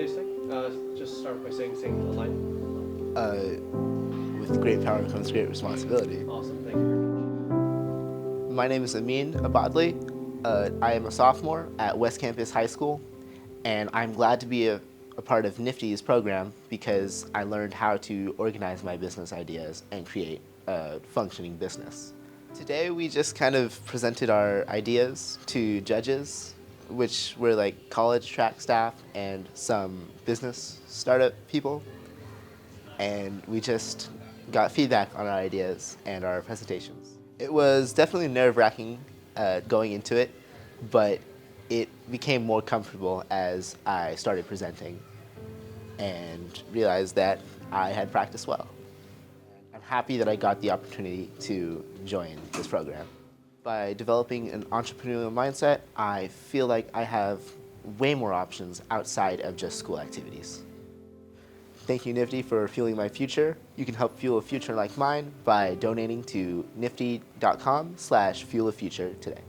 tasting. Just start by saying a line. With great power comes great responsibility. Awesome, thank you very much. My name is Amine Abadli. I am a sophomore at West Campus High School, and I'm glad to be a part of NFTE's program because I learned how to organize my business ideas and create a functioning business. Today we just kind of presented our ideas to judges, which were like college track staff and some business startup people. And we just got feedback on our ideas and our presentations. It was definitely nerve-wracking going into it, but it became more comfortable as I started presenting and realized that I had practiced well. I'm happy that I got the opportunity to join this program. By developing an entrepreneurial mindset, I feel like I have way more options outside of just school activities. Thank you, NFTE, for fueling my future. You can help fuel a future like mine by donating to nifty.com/fuelafuture today.